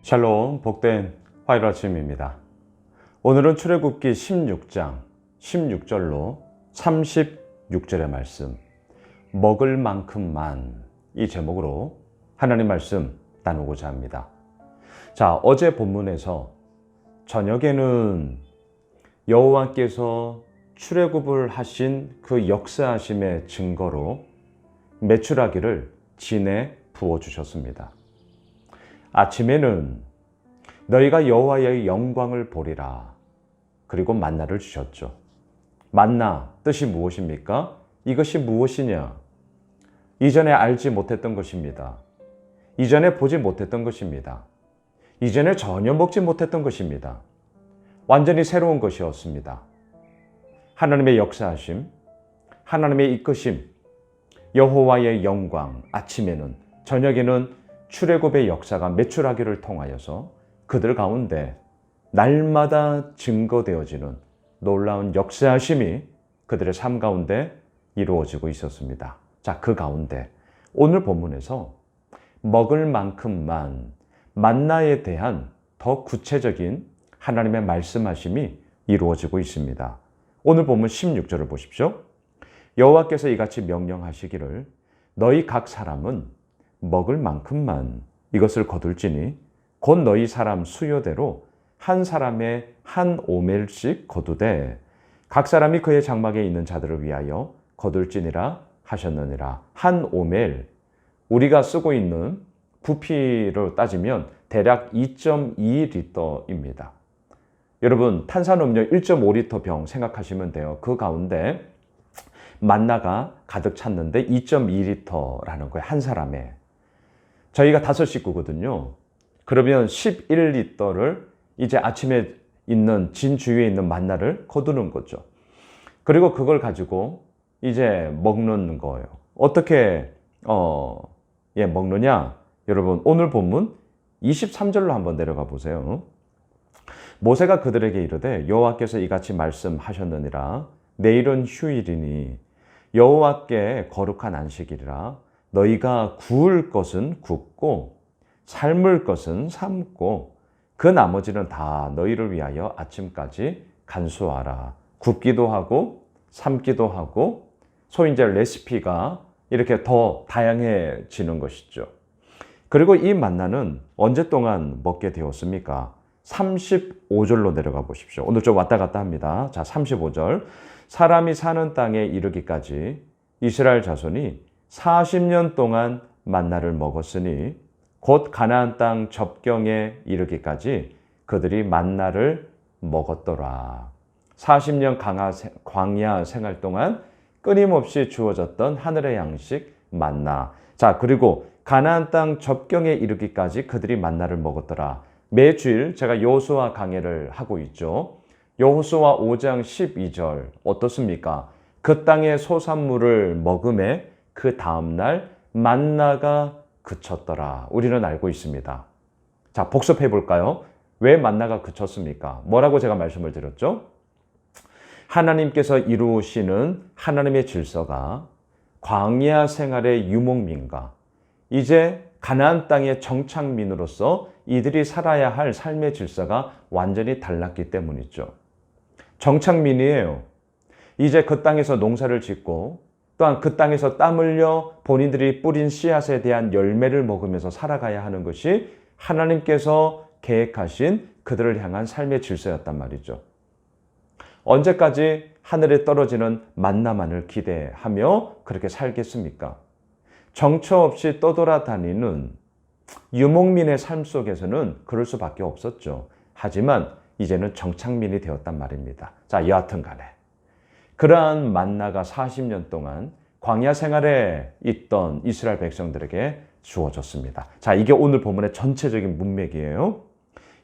샬롬, 복된 화요일 아침입니다. 오늘은 출애굽기 16장 16절로 36절의 말씀, 먹을 만큼만, 이 제목으로 하나님 말씀 나누고자 합니다. 자, 어제 본문에서 저녁에는 여호와께서 출애굽을 하신 그 역사하심의 증거로 메추라기를 진에 부어주셨습니다. 아침에는 너희가 여호와의 영광을 보리라. 그리고 만나를 주셨죠. 만나, 뜻이 무엇입니까? 이것이 무엇이냐? 이전에 알지 못했던 것입니다. 이전에 보지 못했던 것입니다. 이전에 전혀 먹지 못했던 것입니다. 완전히 새로운 것이었습니다. 하나님의 역사하심, 하나님의 이끄심, 여호와의 영광, 아침에는, 저녁에는 출애굽의 역사가 메추라기를 통하여서 그들 가운데 날마다 증거되어지는 놀라운 역사하심이 그들의 삶 가운데 이루어지고 있었습니다. 자, 그 가운데 오늘 본문에서 먹을 만큼만, 만나에 대한 더 구체적인 하나님의 말씀하심이 이루어지고 있습니다. 오늘 본문 16절을 보십시오. 여호와께서 이같이 명령하시기를 너희 각 사람은 먹을 만큼만 이것을 거둘지니 곧 너희 사람 수요대로 한 사람의 한 오멜씩 거두되 각 사람이 그의 장막에 있는 자들을 위하여 거둘지니라 하셨느니라. 한 오멜, 우리가 쓰고 있는 부피로 따지면 대략 2.2리터입니다. 여러분, 탄산음료 1.5리터 병 생각하시면 돼요. 그 가운데 만나가 가득 찼는데 2.2리터라는 거예요. 한 사람에. 저희가 5식구거든요. 그러면 11리터를 이제 아침에 있는 진 주위에 있는 만나를 거두는 거죠. 그리고 그걸 가지고 이제 먹는 거예요. 어떻게 먹느냐? 여러분, 오늘 본문 23절로 한번 내려가 보세요. 모세가 그들에게 이르되 여호와께서 이같이 말씀하셨느니라. 내일은 휴일이니 여호와께 거룩한 안식일이라. 너희가 구울 것은 굽고 삶을 것은 삶고 그 나머지는 다 너희를 위하여 아침까지 간수하라. 굽기도 하고 삶기도 하고 소위 이제 레시피가 이렇게 더 다양해지는 것이죠. 그리고 이 만나는 언제 동안 먹게 되었습니까? 35절로 내려가 보십시오. 오늘 좀 왔다 갔다 합니다. 자, 35절. 사람이 사는 땅에 이르기까지 이스라엘 자손이 40년 동안 만나를 먹었으니 곧 가나안 땅 접경에 이르기까지 그들이 만나를 먹었더라. 40년 광야 생활 동안 끊임없이 주어졌던 하늘의 양식 만나. 자, 그리고 가나안 땅 접경에 이르기까지 그들이 만나를 먹었더라. 매주일 제가 여호수아 강해를 하고 있죠. 여호수아 5장 12절 어떻습니까? 그 땅의 소산물을 먹음에 그 다음날 만나가 그쳤더라. 우리는 알고 있습니다. 자, 복습해 볼까요? 왜 만나가 그쳤습니까? 뭐라고 제가 말씀을 드렸죠? 하나님께서 이루시는 하나님의 질서가 광야 생활의 유목민과 이제 가나안 땅의 정착민으로서 이들이 살아야 할 삶의 질서가 완전히 달랐기 때문이죠. 정착민이에요. 이제 그 땅에서 농사를 짓고 또한 그 땅에서 땀 흘려 본인들이 뿌린 씨앗에 대한 열매를 먹으면서 살아가야 하는 것이 하나님께서 계획하신 그들을 향한 삶의 질서였단 말이죠. 언제까지 하늘에 떨어지는 만나만을 기대하며 그렇게 살겠습니까? 정처 없이 떠돌아다니는 유목민의 삶 속에서는 그럴 수밖에 없었죠. 하지만 이제는 정착민이 되었단 말입니다. 자, 여하튼 간에 그러한 만나가 40년 동안 광야 생활에 있던 이스라엘 백성들에게 주어졌습니다. 자, 이게 오늘 본문의 전체적인 문맥이에요.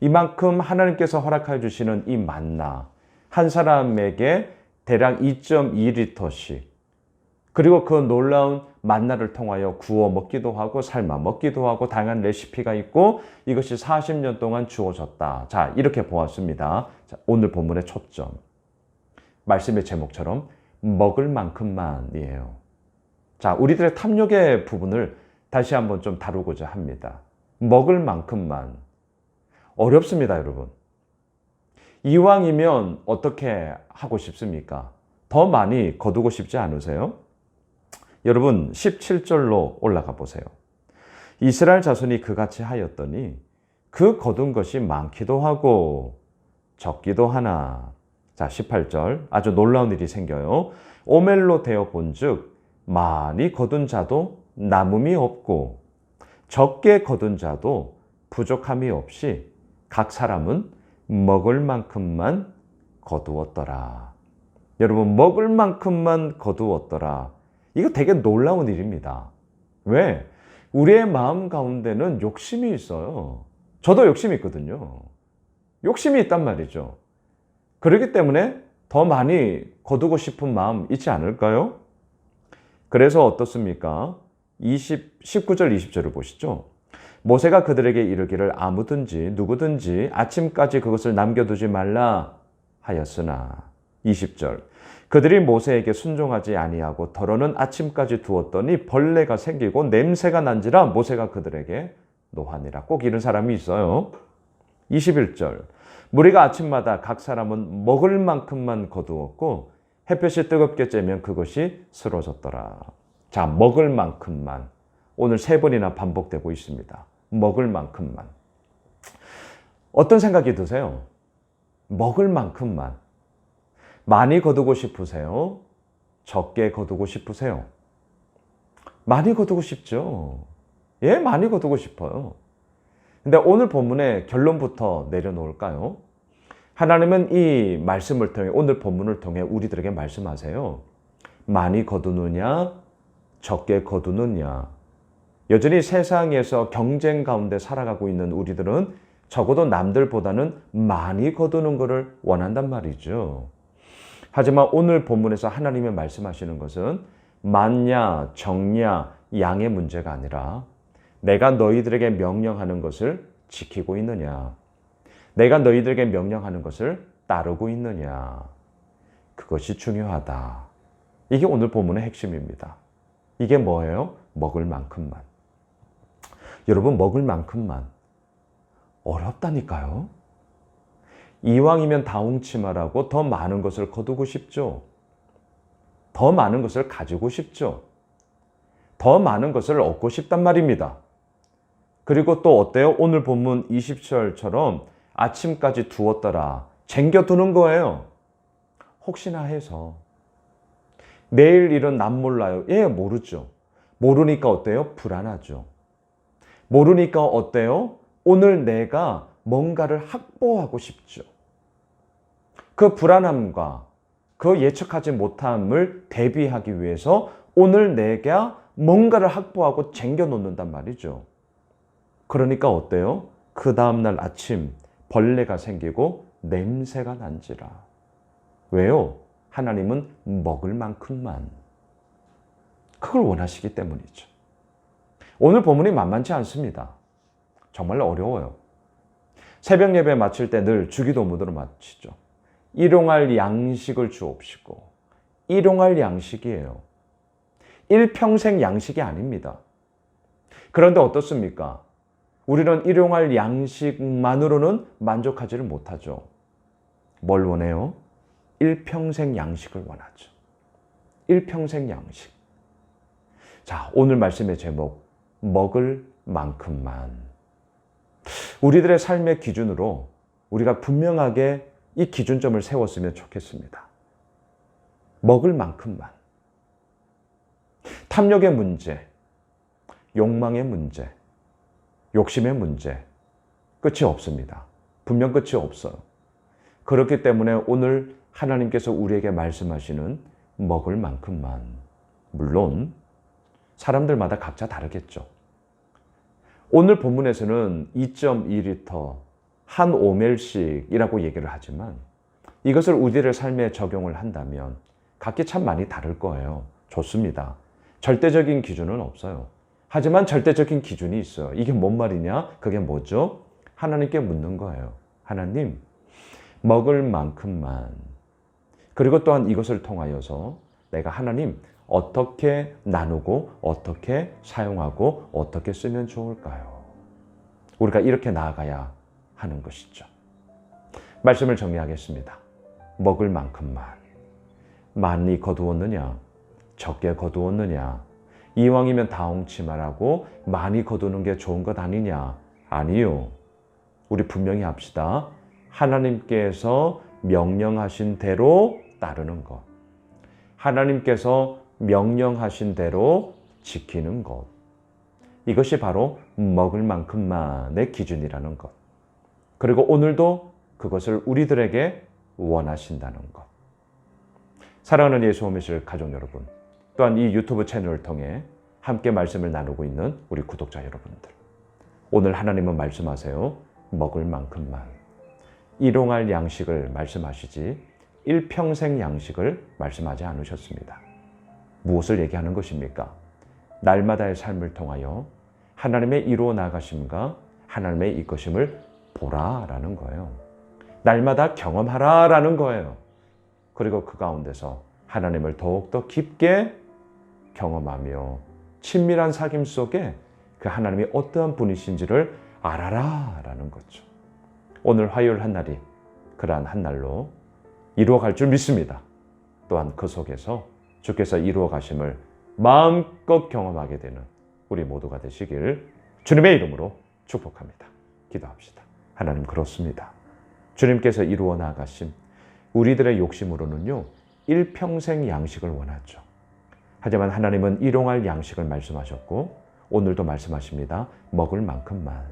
이만큼 하나님께서 허락해 주시는 이 만나, 한 사람에게 대략 2.2리터씩, 그리고 그 놀라운 만나를 통하여 구워 먹기도 하고 삶아 먹기도 하고 다양한 레시피가 있고 이것이 40년 동안 주어졌다. 자, 이렇게 보았습니다. 자, 오늘 본문의 초점. 말씀의 제목처럼 먹을 만큼만이에요. 자, 우리들의 탐욕의 부분을 다시 한번 좀 다루고자 합니다. 먹을 만큼만. 어렵습니다, 여러분. 이왕이면 어떻게 하고 싶습니까? 더 많이 거두고 싶지 않으세요? 여러분 17절로 올라가 보세요. 이스라엘 자손이 그같이 하였더니 그 거둔 것이 많기도 하고 적기도 하나. 자, 18절 아주 놀라운 일이 생겨요. 오멜로 되어 본즉 많이 거둔 자도 남음이 없고 적게 거둔 자도 부족함이 없이 각 사람은 먹을 만큼만 거두었더라. 여러분, 먹을 만큼만 거두었더라. 이거 되게 놀라운 일입니다. 왜? 우리의 마음 가운데는 욕심이 있어요. 저도 욕심이 있거든요. 욕심이 있단 말이죠. 그렇기 때문에 더 많이 거두고 싶은 마음 있지 않을까요? 그래서 어떻습니까? 19절 20절을 보시죠. 모세가 그들에게 이르기를 아무든지 누구든지 아침까지 그것을 남겨두지 말라 하였으나 20절 그들이 모세에게 순종하지 아니하고 더러는 아침까지 두었더니 벌레가 생기고 냄새가 난지라 모세가 그들에게 노하니라. 꼭 이런 사람이 있어요. 21절 무리가 아침마다 각 사람은 먹을 만큼만 거두었고 햇볕이 뜨겁게 쬐면 그것이 쓰러졌더라. 자, 먹을 만큼만. 오늘 3번이나 반복되고 있습니다. 먹을 만큼만. 어떤 생각이 드세요? 먹을 만큼만. 많이 거두고 싶으세요? 적게 거두고 싶으세요? 많이 거두고 싶죠. 예, 많이 거두고 싶어요. 근데 오늘 본문의 결론부터 내려놓을까요? 하나님은 이 말씀을 통해, 오늘 본문을 통해 우리들에게 말씀하세요. 많이 거두느냐, 적게 거두느냐. 여전히 세상에서 경쟁 가운데 살아가고 있는 우리들은 적어도 남들보다는 많이 거두는 것을 원한단 말이죠. 하지만 오늘 본문에서 하나님이 말씀하시는 것은 많냐, 적냐, 양의 문제가 아니라 내가 너희들에게 명령하는 것을 지키고 있느냐, 내가 너희들에게 명령하는 것을 따르고 있느냐, 그것이 중요하다. 이게 오늘 본문의 핵심입니다. 이게 뭐예요? 먹을 만큼만. 여러분, 먹을 만큼만. 어렵다니까요. 이왕이면 다홍치마라고 더 많은 것을 거두고 싶죠. 더 많은 것을 가지고 싶죠. 더 많은 것을 얻고 싶단 말입니다. 그리고 또 어때요? 오늘 본문 20절처럼 아침까지 두었더라. 쟁겨두는 거예요. 혹시나 해서. 내일 일은 난 몰라요. 예, 모르죠. 모르니까 어때요? 불안하죠. 모르니까 어때요? 오늘 내가 뭔가를 확보하고 싶죠. 그 불안함과 그 예측하지 못함을 대비하기 위해서 오늘 내가 뭔가를 확보하고 쟁겨놓는단 말이죠. 그러니까 어때요? 그 다음날 아침 벌레가 생기고 냄새가 난지라. 왜요? 하나님은 먹을 만큼만. 그걸 원하시기 때문이죠. 오늘 본문이 만만치 않습니다. 정말 어려워요. 새벽 예배 마칠 때 늘 주기도문으로 마치죠. 일용할 양식을 주옵시고. 일용할 양식이에요. 일평생 양식이 아닙니다. 그런데 어떻습니까? 우리는 일용할 양식만으로는 만족하지를 못하죠. 뭘 원해요? 일평생 양식을 원하죠. 일평생 양식. 자, 오늘 말씀의 제목, 먹을 만큼만. 우리들의 삶의 기준으로 우리가 분명하게 이 기준점을 세웠으면 좋겠습니다. 먹을 만큼만. 탐욕의 문제, 욕망의 문제, 욕심의 문제, 끝이 없습니다. 분명 끝이 없어요. 그렇기 때문에 오늘 하나님께서 우리에게 말씀하시는 먹을 만큼만. 물론 사람들마다 각자 다르겠죠. 오늘 본문에서는 2.2리터 한 오멜씩이라고 얘기를 하지만 이것을 우리들의 삶에 적용을 한다면 각기 참 많이 다를 거예요. 좋습니다. 절대적인 기준은 없어요. 하지만 절대적인 기준이 있어요. 이게 뭔 말이냐? 그게 뭐죠? 하나님께 묻는 거예요. 하나님, 먹을 만큼만. 그리고 또한 이것을 통하여서 내가 하나님 어떻게 나누고 어떻게 사용하고 어떻게 쓰면 좋을까요? 우리가 이렇게 나아가야 하는 것이죠. 말씀을 정리하겠습니다. 먹을 만큼만. 많이 거두었느냐? 적게 거두었느냐? 이왕이면 다 엉치 말하고 많이 거두는 게 좋은 것 아니냐? 아니요. 우리 분명히 합시다. 하나님께서 명령하신 대로 따르는 것. 하나님께서 명령하신 대로 지키는 것. 이것이 바로 먹을 만큼만의 기준이라는 것. 그리고 오늘도 그것을 우리들에게 원하신다는 것. 사랑하는 예수 오미실 가족 여러분, 또한 이 유튜브 채널을 통해 함께 말씀을 나누고 있는 우리 구독자 여러분들. 오늘 하나님은 말씀하세요. 먹을 만큼만. 일용할 양식을 말씀하시지 일평생 양식을 말씀하지 않으셨습니다. 무엇을 얘기하는 것입니까? 날마다의 삶을 통하여 하나님의 이루어 나가심과 하나님의 이끄심을 보라라는 거예요. 날마다 경험하라라는 거예요. 그리고 그 가운데서 하나님을 더욱더 깊게 경험하며 친밀한 사귐 속에 그 하나님이 어떠한 분이신지를 알아라라는 거죠. 오늘 화요일 한 날이 그러한 한 날로 이루어갈 줄 믿습니다. 또한 그 속에서 주께서 이루어 가심을 마음껏 경험하게 되는 우리 모두가 되시길 주님의 이름으로 축복합니다. 기도합시다. 하나님 그렇습니다. 주님께서 이루어 나가심 우리들의 욕심으로는요 일평생 양식을 원하죠. 하지만 하나님은 일용할 양식을 말씀하셨고 오늘도 말씀하십니다. 먹을 만큼만.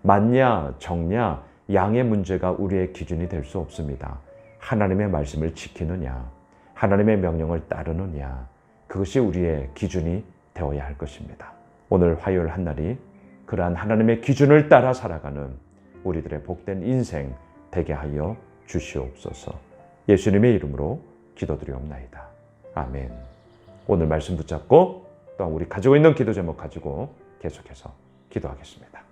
많냐 적냐 양의 문제가 우리의 기준이 될 수 없습니다. 하나님의 말씀을 지키느냐 하나님의 명령을 따르느냐 그것이 우리의 기준이 되어야 할 것입니다. 오늘 화요일 한 날이 그러한 하나님의 기준을 따라 살아가는 우리들의 복된 인생 되게 하여 주시옵소서. 예수님의 이름으로 기도드리옵나이다. 아멘. 오늘 말씀 붙잡고 또한 우리 가지고 있는 기도 제목 가지고 계속해서 기도하겠습니다.